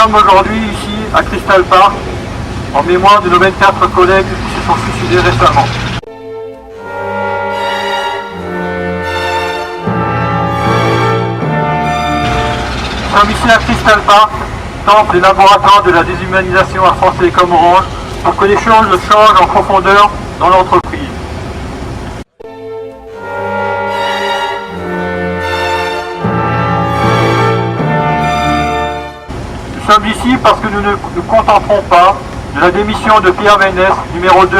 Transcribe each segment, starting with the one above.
sommes aujourd'hui ici à Crystal Park en mémoire de nos 24 collègues qui se sont suicidés récemment. Nous sommes ici à Crystal Park, temple et laboratoire de la déshumanisation à France Télécom Orange, pour que les choses changent en profondeur dans l'entreprise. Nous sommes ici parce que nous ne nous contenterons pas de la démission de Pierre Ménès, numéro 2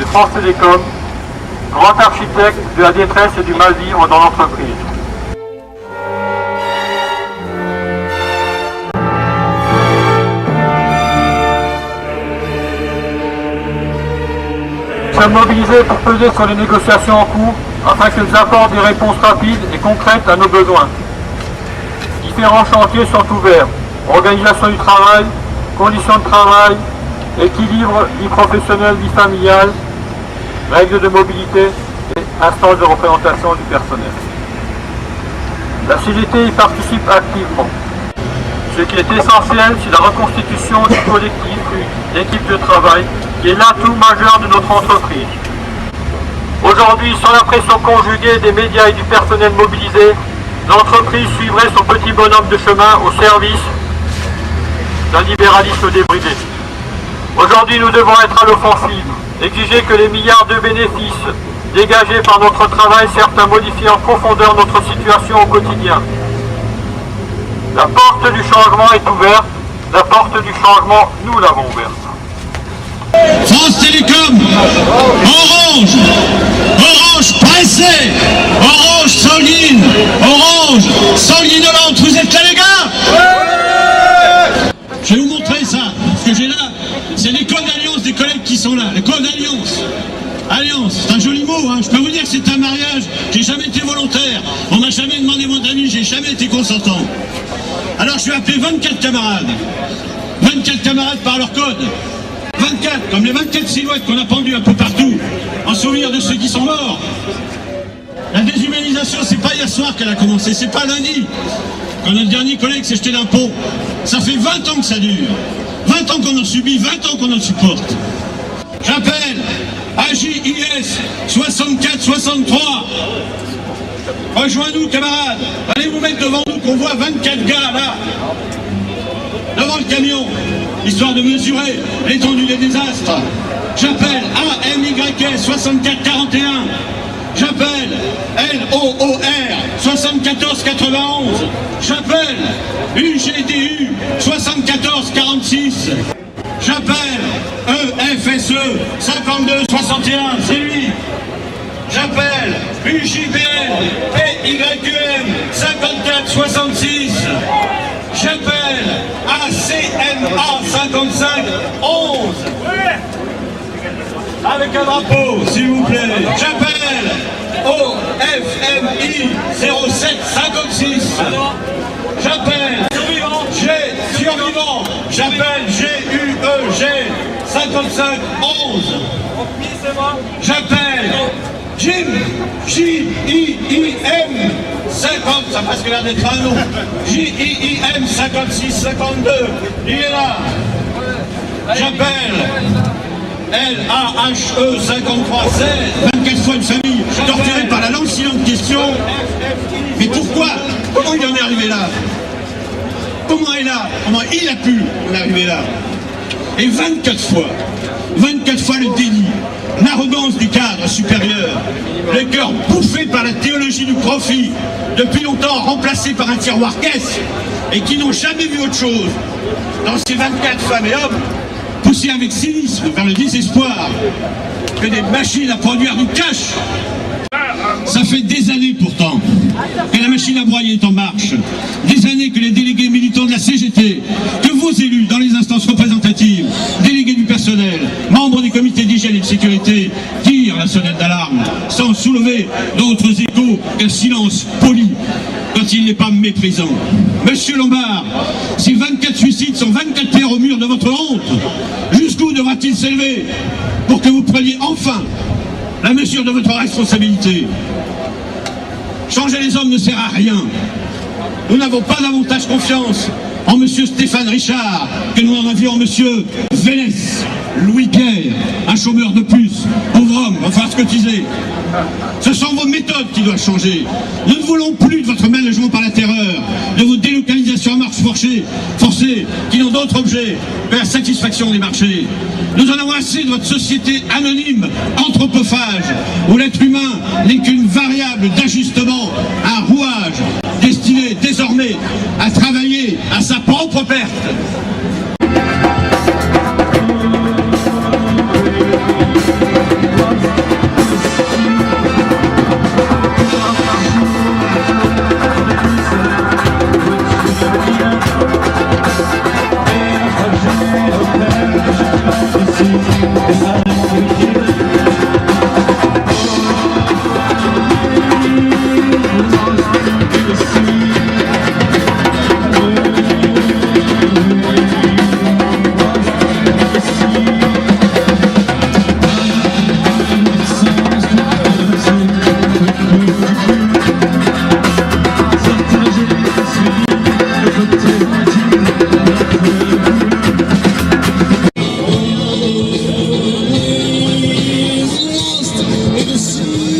de France Télécom, grand architecte de la détresse et du mal-vivre dans l'entreprise. Nous sommes mobilisés pour peser sur les négociations en cours afin qu'elles apportent des réponses rapides et concrètes à nos besoins. Différents chantiers sont ouverts. Organisation du travail, conditions de travail, équilibre vie professionnelle, vie familiale, règles de mobilité et instances de représentation du personnel. La CGT y participe activement. Ce qui est essentiel, c'est la reconstitution du collectif, l'équipe de travail, qui est l'atout majeur de notre entreprise. Aujourd'hui, sans la pression conjuguée des médias et du personnel mobilisé, l'entreprise suivrait son petit bonhomme de chemin au service d'un libéralisme débridé. Aujourd'hui, nous devons être à l'offensive, exiger que les milliards de bénéfices dégagés par notre travail servent à modifier en profondeur notre situation au quotidien. La porte du changement est ouverte, la porte du changement, nous l'avons ouverte. France Télécom, Orange, Orange pressé, Orange sanguine, Orange sanguinolente, vous êtes là les gars? Je vais vous montrer ça, ce que j'ai là, c'est les codes d'alliance des collègues qui sont là, les codes d'alliance. Alliance, c'est un joli mot, hein. Je peux vous dire que c'est un mariage, j'ai jamais été volontaire, on m'a jamais demandé mon avis, j'ai jamais été consentant. Alors je vais appeler 24 camarades, 24 camarades par leur code, 24, comme les 24 silhouettes qu'on a pendues un peu partout, en souvenir de ceux qui sont morts. La déshumanisation, c'est pas hier soir qu'elle a commencé, c'est pas lundi, quand notre dernier collègue s'est jeté d'un pont. Ça fait 20 ans que ça dure, 20 ans qu'on en subit, 20 ans qu'on en supporte. J'appelle AJIS 64-63. Rejoins-nous, camarades. Allez vous mettre devant nous qu'on voit 24 gars là, devant le camion, histoire de mesurer l'étendue des désastres. J'appelle AMYS 64-41. J'appelle LOOR 74-91. J'appelle UGDU 74-46. J'appelle EFSE 52-61, c'est lui. J'appelle UJBL PYQM 54-66. J'appelle ACMA 55-11. Avec un drapeau, s'il vous plaît. J'appelle OFMI 07-56. J'appelle survivant. J'appelle GUEG 55-11. J'appelle Jim JIIM 50, ça a presque l'air d'être un nom. JIIM 56-52. Il est là. J'appelle LAHE 53-16. 24 fois une famille torturée par la langue silente question. Mais pourquoi? Comment il en est arrivé là? Comment il a pu en arriver là? Et 24 fois le déni, l'arrogance des cadres supérieurs, le cœur bouffé par la théologie du profit, depuis longtemps remplacé par un tiroir caisse, et qui n'ont jamais vu autre chose. Dans ces 24 femmes et hommes, poussés avec cynisme vers le désespoir, que des machines à produire du cash. Ça fait des années pourtant que la machine à broyer est en marche, des années que les délégués militants de la CGT, que vos élus dans les instances représentatives, délégués du personnel, membres des comités d'hygiène et de sécurité, tirent la sonnette d'alarme sans soulever d'autres échos qu'un silence poli quand il n'est pas méprisant. Monsieur Lombard, ces 24 suicides sont 24 pierres au mur de votre honte. Jusqu'où devra-t-il s'élever pour que vous preniez enfin la mesure de votre responsabilité? Changer les hommes ne sert à rien. Nous n'avons pas davantage confiance en monsieur Stéphane Richard que nous en avions en monsieur Vélez, Louis Guerre, un chômeur de plus, pauvre homme, va falloir se cotiser. Ce sont vos méthodes qui doivent changer. Nous ne voulons plus de votre management par la terreur, de vos délocalisations à marche forcée, qui n'ont d'autre objet que la satisfaction des marchés. Nous en avons assez de votre société anonyme, anthropophage, où l'être humain n'est qu'une variable d'ajustement, un rouage destiné désormais à travailler à sa propre perte. See